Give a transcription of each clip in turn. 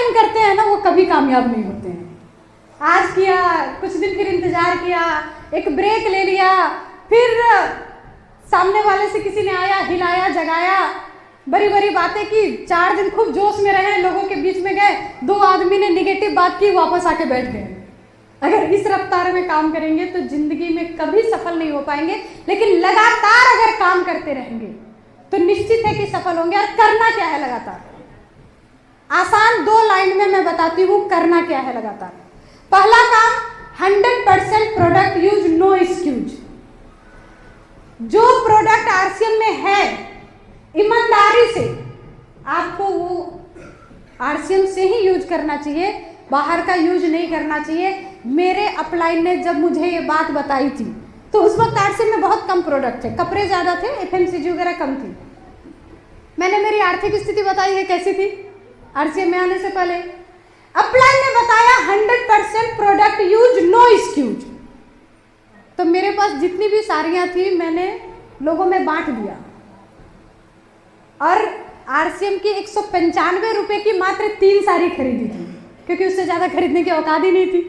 Time करते हैं ना वो कभी कामयाब नहीं होते हैं। आज किया, कुछ दिन फिर इंतजार किया, एक ब्रेक ले लिया, फिर सामने वाले से किसी ने आया, हिलाया, जगाया, बड़ी बड़ी बातें की, 4 दिन खूब जोश में रहे, लोगों के बीच में गए, 2 आदमी ने निगेटिव बात की, वापस आके बैठ गए। अगर इस रफ्तार में काम करेंगे तो जिंदगी में कभी सफल नहीं हो पाएंगे, लेकिन लगातार अगर काम करते रहेंगे तो निश्चित है कि सफल होंगे। और करना क्या है लगातार? आसान 2 लाइन में मैं बताती हूं करना क्या है लगातार। पहला काम, 100% प्रोडक्ट यूज, नो एक्सक्यूज। जो प्रोडक्ट आरसीएम में है, ईमानदारी से आपको वो आरसीएम से ही यूज करना चाहिए, बाहर का यूज नहीं करना चाहिए। मेरे अपलाइन ने जब मुझे ये बात बताई थी तो उस वक्त आरसीएम में बहुत कम प्रोडक्ट थे, कपड़े ज्यादा थे, एफएमसीजी वगैरह कम थी। मैंने मेरी आर्थिक स्थिति बताई है कैसी थी आरसीएम में आने से पहले। अपलाइन ने बताया 100% प्रोडक्ट यूज, नो एक्सक्यूज। तो मेरे पास जितनी भी साड़ियां थी मैंने लोगों में बांट दिया, और आरसीएम की 195 रुपए की मात्र 3 साड़ी खरीदी थी, क्योंकि उससे ज्यादा खरीदने की औकात ही नहीं थी।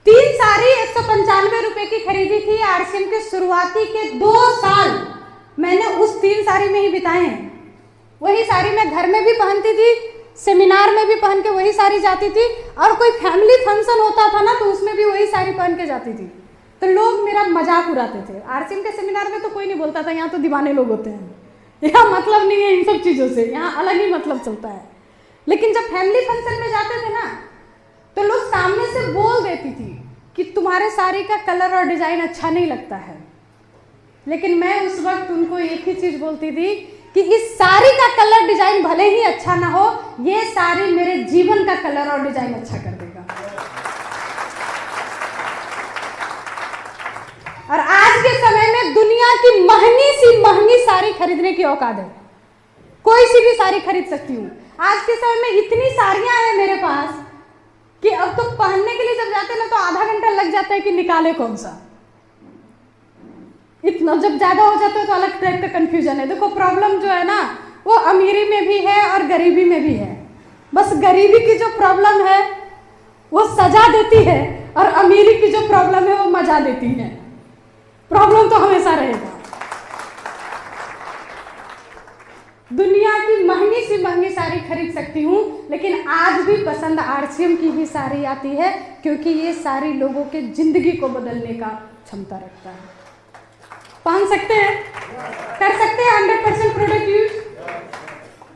3 साड़ी 195 रुपए की खरीदी थी। आरसीएम के शुरुआती के 2 साल मैंने उस 3 साड़ी में ही बिताए हैं। वही साड़ी मैं घर में भी पहनती थी, सेमिनार में भी पहन के वही साड़ी जाती थी, और कोई फैमिली फंक्शन होता था ना तो उसमें भी वही साड़ी पहन के जाती थी। तो लोग मेरा मजाक उड़ाते थे। आरसीएम के सेमिनार में तो कोई नहीं बोलता था, यहाँ तो दीवाने लोग होते हैं, यहाँ मतलब नहीं है इन सब चीज़ों से, यहाँ अलग ही मतलब चलता है। लेकिन जब फैमिली फंक्शन में जाते थे ना तो लोग सामने से बोल देती थी कि तुम्हारे साड़ी का कलर और डिजाइन अच्छा नहीं लगता है, लेकिन मैं उस वक्त उनको एक ही चीज बोलती थी कि इस साड़ी का कलर डिजाइन भले ही अच्छा ना हो, ये साड़ी मेरे जीवन का कलर और डिजाइन अच्छा कर देगा। और आज के समय में दुनिया की महंगी साड़ी खरीदने की औकात है, कोई सी भी साड़ी खरीद सकती हूँ। आज के समय में इतनी साड़ियां हैं मेरे पास कि अब तो पहनने के लिए जब जाते हैं ना तो आधा घंटा लग जाता है कि निकाले कौन सा। इतना जब ज्यादा हो जाता है तो अलग टाइप का कंफ्यूजन है। देखो प्रॉब्लम जो है ना वो अमीरी में भी है और गरीबी में भी है। बस गरीबी की जो प्रॉब्लम है वो सजा देती है, और अमीरी की जो प्रॉब्लम है वो मजा देती है। प्रॉब्लम तो हमेशा रहेगा। दुनिया की महंगी से महंगी साड़ी खरीद सकती हूँ, लेकिन आज भी पसंद आरसीएम की ही साड़ी आती है, क्योंकि ये सारी लोगों के जिंदगी को बदलने का क्षमता रखता है। पहन सकते हैं, कर सकते हैं 100% प्रोडक्ट यूज।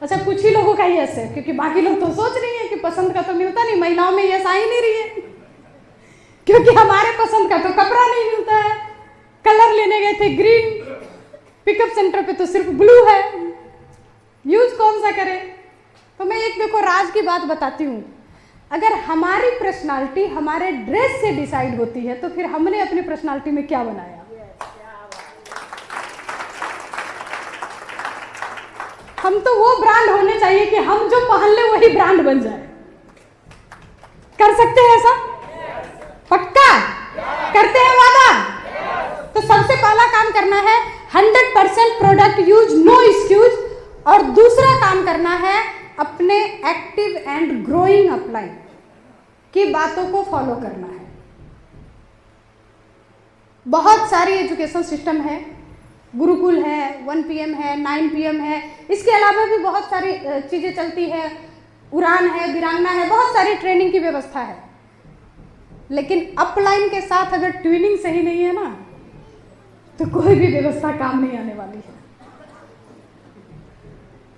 अच्छा कुछ ही लोगों का यस है, क्योंकि बाकी लोग तो सोच रही हैं कि पसंद का तो मिलता नहीं, महिलाओं में यस आ ही नहीं रही है, क्योंकि हमारे पसंद का तो कपड़ा नहीं मिलता है। कलर लेने गए थे ग्रीन, पिकअप सेंटर पे तो सिर्फ ब्लू है, यूज कौन सा करें। तो मैं एक देखो राज की बात बताती हूँ, अगर हमारी पर्सनालिटी हमारे ड्रेस से डिसाइड होती है तो फिर हमने अपनी पर्सनालिटी में क्या बनाया। हम तो वो ब्रांड होने चाहिए कि हम जो पहन ले वही ब्रांड बन जाए। कर सकते हैं ऐसा? पक्का? करते हैं वादा? तो सबसे पहला काम करना है 100% प्रोडक्ट यूज, नो एक्सक्यूज। और दूसरा काम करना है अपने एक्टिव एंड ग्रोइंग अपलाइन की बातों को फॉलो करना है। बहुत सारी एजुकेशन सिस्टम है, गुरुकुल है, 1 PM है, 9 PM है, इसके अलावा भी बहुत सारी चीजें चलती है, उड़ान है, वीरांगना है, बहुत सारी ट्रेनिंग की व्यवस्था है। लेकिन अपलाइन के साथ अगर ट्यूनिंग सही नहीं है ना तो कोई भी व्यवस्था काम नहीं आने वाली है।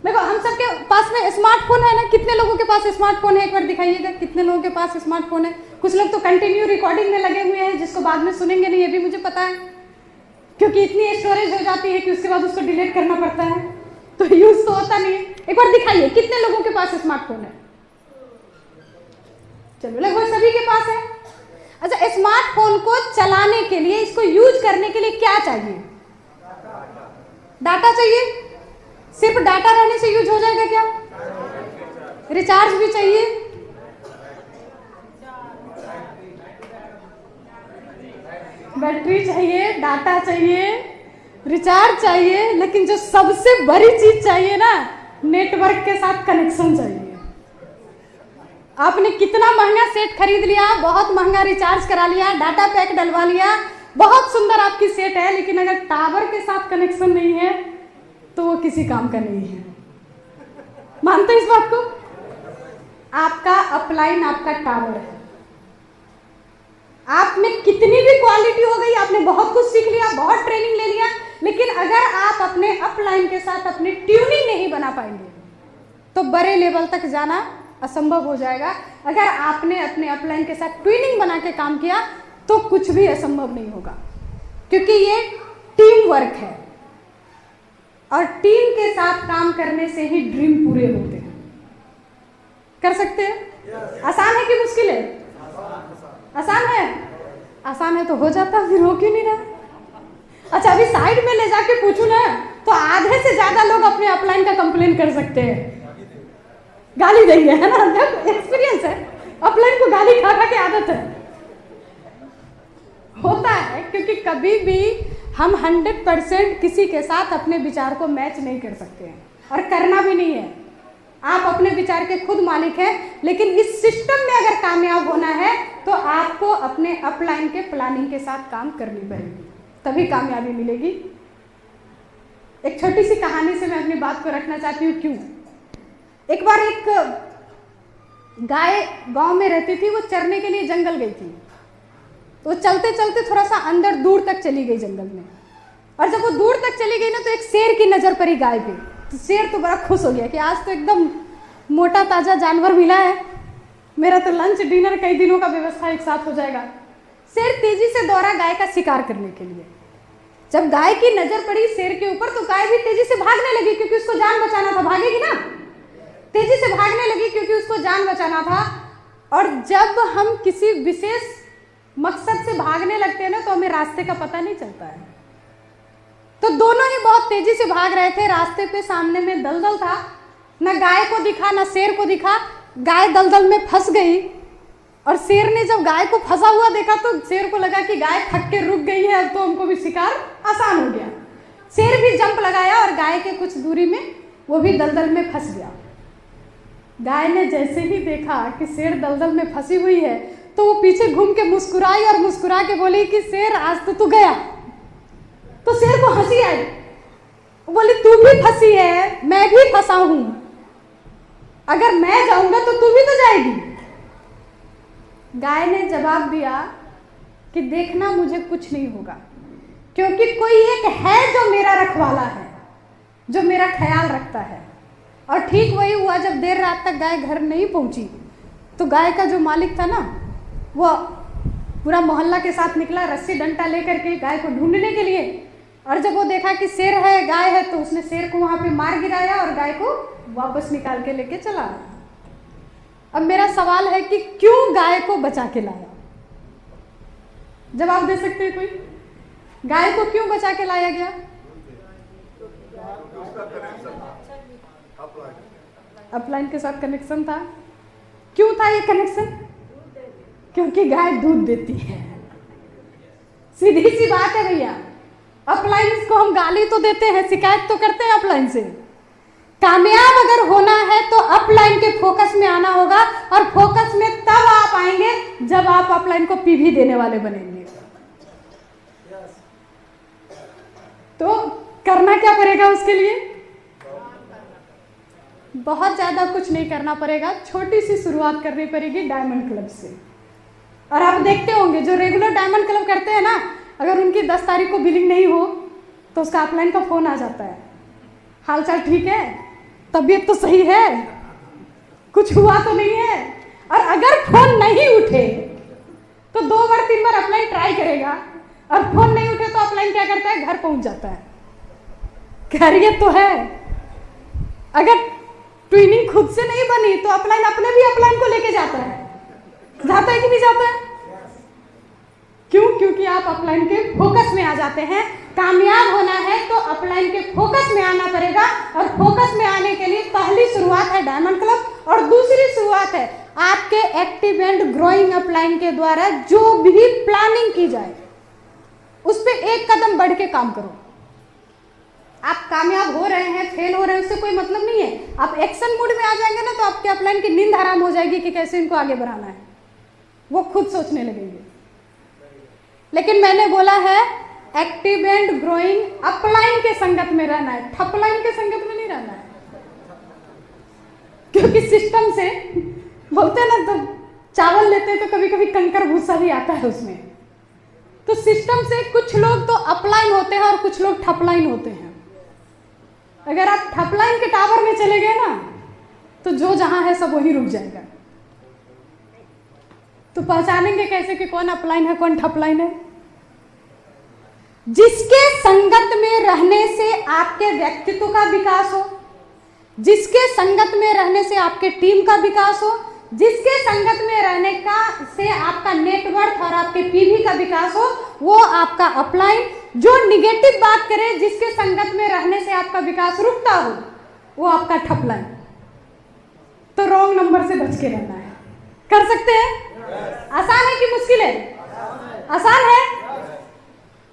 देखो हम सबके पास में स्मार्टफोन है ना, कितने लोगों के पास स्मार्टफोन है एक बार दिखाइएगा, कितने लोगों के पास स्मार्टफोन है। कुछ लोग तो कंटिन्यू रिकॉर्डिंग में लगे हुए हैं, जिसको बाद में सुनेंगे नहीं, ये भी मुझे पता है, क्योंकि इतनी स्टोरेज हो जाती है कि उसके बाद उसको डिलीट करना पड़ता है, तो यूज तो होता नहीं है। एक बार दिखाइए कितने लोगों के पास स्मार्टफोन है। चलो लगभग सभी के पास है। अच्छा, स्मार्टफोन को चलाने के लिए, इसको यूज करने के लिए क्या चाहिए? डाटा चाहिए। सिर्फ डाटा रहने से यूज हो जाएगा क्या? रिचार्ज भी चाहिए। बैटरी चाहिए, डाटा चाहिए, रिचार्ज चाहिए, लेकिन जो सबसे बड़ी चीज चाहिए ना, नेटवर्क के साथ कनेक्शन चाहिए। आपने कितना महंगा सेट खरीद लिया, बहुत महंगा रिचार्ज करा लिया, डाटा पैक डलवा लिया, बहुत सुंदर आपकी सेट है, लेकिन अगर टावर के साथ कनेक्शन नहीं है तो वो किसी काम का नहीं है। मानते हैं इस बात को? आपका अपलाइन आपका टावर है। आप में कितनी भी क्वालिटी हो गई, आपने बहुत कुछ सीख लिया, बहुत ट्रेनिंग ले लिया, लेकिन अगर आप अपने अपलाइन के साथ अपनी ट्यूनिंग नहीं बना पाएंगे तो बड़े लेवल तक जाना असंभव हो जाएगा। अगर आपने अपने अपलाइन के साथ ट्यूनिंग बना के काम किया तो कुछ भी असंभव नहीं होगा, क्योंकि ये टीम वर्क है और टीम के साथ काम करने से ही ड्रीम पूरे होते हैं। कर सकते हैं? आसान है कि मुश्किल है? आसान है। आसान है तो हो जाता, फिर हो क्यों नहीं रहा? अच्छा, अभी साइड में ले जाके पूछू ना तो आधे से ज्यादा लोग अपने अपलाइन का कंप्लेन कर सकते हैं, गाली देंगे, है ना? एक्सपीरियंस है, अपलाइन को गाली खा खा के आदत है। होता है क्योंकि कभी भी हम 100% किसी के साथ अपने विचार को मैच नहीं कर सकते हैं और करना भी नहीं है। आप अपने विचार के खुद मालिक हैं, लेकिन इस सिस्टम में अगर कामयाब होना है तो आपको अपने अपलाइन के प्लानिंग के साथ काम करनी पड़ेगी, तभी कामयाबी मिलेगी। एक छोटी सी कहानी से मैं अपनी बात को रखना चाहती हूँ। क्यों? एक बार एक गाय गांव में रहती थी, वो चरने के लिए जंगल गई थी। तो चलते चलते थोड़ा सा अंदर दूर तक चली गई जंगल में, और जब वो दूर तक चली गई ना तो एक शेर की नजर पड़ी गाय पे। तो शेर तो बड़ा खुश हो गया कि आज तो एकदम मोटा ताजा जानवर मिला है, मेरा तो लंच डिनर कई दिनों का व्यवस्था एक साथ हो जाएगा। शेर तेजी से दौड़ा गाय का शिकार करने के लिए। जब गाय की नजर पड़ी शेर के ऊपर तो गाय भी तेजी से भागने लगी, क्योंकि उसको जान बचाना था, भागेगी ना, तेजी से भागने लगी क्योंकि उसको जान बचाना था। और जब हम किसी विशेष मकसद से भागने लगते हैं ना तो हमें रास्ते का पता नहीं चलता है। तो दोनों ही बहुत तेजी से भाग रहे थे। रास्ते पे सामने में दलदल था, ना गाय को दिखा ना शेर को दिखा। गाय दलदल में फंस गई और शेर ने जब गाय को फंसा हुआ देखा तो शेर को लगा कि गाय थक के रुक गई है, अब तो हमको भी शिकार आसान हो गया। शेर भी जंप लगाया और गाय के कुछ दूरी में वो भी दलदल में फंस गया। गाय ने जैसे ही देखा कि शेर दलदल में फंसी हुई है तो वो पीछे घूम के मुस्कुराई और मुस्कुरा के बोली कि शेर आज तो तू गया। तो शेर को हंसी आई, बोली तू भी फंसी है, मैं भी फंसा हूं, अगर मैं जाऊंगा तो तू भी तो जाएगी। गाय ने जवाब दिया कि देखना मुझे कुछ नहीं होगा, क्योंकि कोई एक है जो मेरा रखवाला है, जो मेरा ख्याल रखता है। और ठीक वही हुआ, जब देर रात तक गाय घर नहीं पहुंची तो गाय का जो मालिक था ना वो पूरा मोहल्ला के साथ निकला रस्सी डंडा लेकर के गाय को ढूंढने के लिए। और जब वो देखा कि शेर है गाय है तो उसने शेर को वहां पे मार गिराया और गाय को वापस निकाल के लेके चला आया। अब मेरा सवाल है कि क्यों गाय को बचा के लाया? जवाब दे सकते हैं कोई? गाय को क्यों बचा के लाया गया? अपलाइन के साथ कनेक्शन था। क्यों था ये कनेक्शन? क्योंकि गाय दूध देती है। सीधी सी बात है भैया। अपलाइन को हम गाली तो देते हैं, शिकायत तो करते हैं अपलाइन से। कामयाब अगर होना है तो अपलाइन के फोकस में आना होगा, और फोकस में तब आप आएंगे जब आप अपलाइन को पीवी देने वाले बनेंगे। तो करना क्या पड़ेगा उसके लिए? बहुत ज्यादा कुछ नहीं करना पड़ेगा, छोटी सी शुरुआत करनी पड़ेगी डायमंड क्लब से। और आप देखते होंगे जो रेगुलर डायमंड क्लब करते हैं ना, अगर उनकी 10 तारीख को बिलिंग नहीं हो तो उसका अपलाइन का फोन आ जाता है, हालचाल ठीक है, तबीयत तो सही है, कुछ हुआ तो नहीं है। और अगर फोन नहीं उठे तो 2 बार 3 बार अपलाइन ट्राई करेगा, और फोन नहीं उठे तो अपलाइन क्या करता है? घर पहुंच जाता है, खैरियत तो है। अगर ट्विनिंग खुद से नहीं बनी तो अपलाइन अपने भी अपलाइन को लेके जाता है कि नहीं जाता है? क्यों? क्योंकि आप अपलाइन के फोकस में आ जाते हैं। कामयाब होना है तो अपलाइन के फोकस में आना पड़ेगा, और फोकस में आने के लिए पहली शुरुआत है डायमंड क्लब, और दूसरी शुरुआत है आपके एक्टिव एंड ग्रोइंग अपलाइन के द्वारा जो भी प्लानिंग की जाए उस पर एक कदम बढ़ के काम करो। आप कामयाब हो रहे हैं, फेल हो रहे हैं, उससे कोई मतलब नहीं है। आप एक्शन मूड में आ जाएंगे ना तो आपके अपलाइन की नींद हराम हो जाएगी कि कैसे इनको आगे बढ़ाना है, वो खुद सोचने लगेंगे। लेकिन मैंने बोला है एक्टिव एंड ग्रोइंग अपलाइन के संगत में रहना है, ठपलाइन के संगत में नहीं रहना है। क्योंकि सिस्टम से बोलते हैं ना, तो चावल लेते हैं तो कभी कभी कंकर भूसा भी आता है उसमें। तो सिस्टम से कुछ लोग तो अपलाइन होते हैं और कुछ लोग ठपलाइन होते हैं। अगर आप ठपलाइन के टावर में चले गए ना तो जो जहां है सब वहीं रुक जाएगा। तो पहचानेंगे कैसे कि कौन अपलाइन है कौन ठपलाइन है? जिसके संगत में रहने से आपके व्यक्तित्व का विकास हो, जिसके संगत में रहने से आपके टीम का विकास हो, जिसके संगत में रहने का से आपका नेटवर्क और आपके पीवी का विकास हो, वो आपका अपलाइन। जो निगेटिव बात करे, जिसके संगत में रहने से आपका विकास रुकता हो, वो आपका ठपलाइन। तो रॉन्ग नंबर से बच के रहना है। कर सकते हैं? आसान है कि मुश्किल है? आसान है।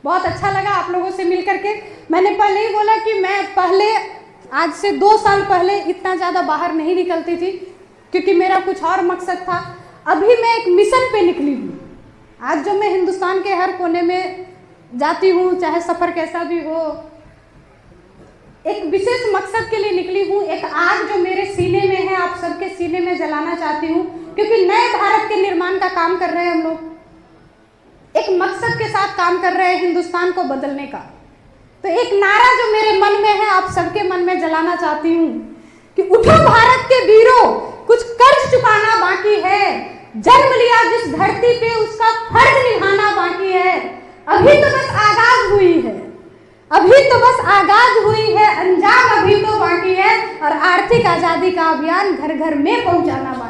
बहुत अच्छा लगा आप लोगों से मिल करके। मैंने पहले ही बोला कि मैं पहले आज से 2 साल पहले इतना ज़्यादा बाहर नहीं निकलती थी, क्योंकि मेरा कुछ और मकसद था। अभी मैं एक मिशन पे निकली हूँ। आज जो मैं हिंदुस्तान के हर कोने में जाती हूँ, चाहे सफ़र कैसा भी हो, एक विशेष मकसद के लिए निकली हूँ। एक आग जो मेरे सीने में है, आप सबके सीने में जलाना चाहती हूँ, क्योंकि नए भारत के निर्माण का काम कर रहे हैं हम लोग। एक मकसद के साथ काम कर रहे हैं हिंदुस्तान को बदलने का। तो एक नारा जो मेरे मन में है, आप सबके मन में जलाना चाहती हूँ कि उठो भारत के वीरों, कुछ कर्ज चुकाना बाकी है। जन्म लिया जिस धरती पे, उसका फर्ज निभाना बाकी है। अभी तो बस आगाज हुई है, अभी तो बस आगाज हुई है, अंजाम अभी तो बाकी है। और आर्थिक आजादी का अभियान घर घर में पहुंचाना बाकी है।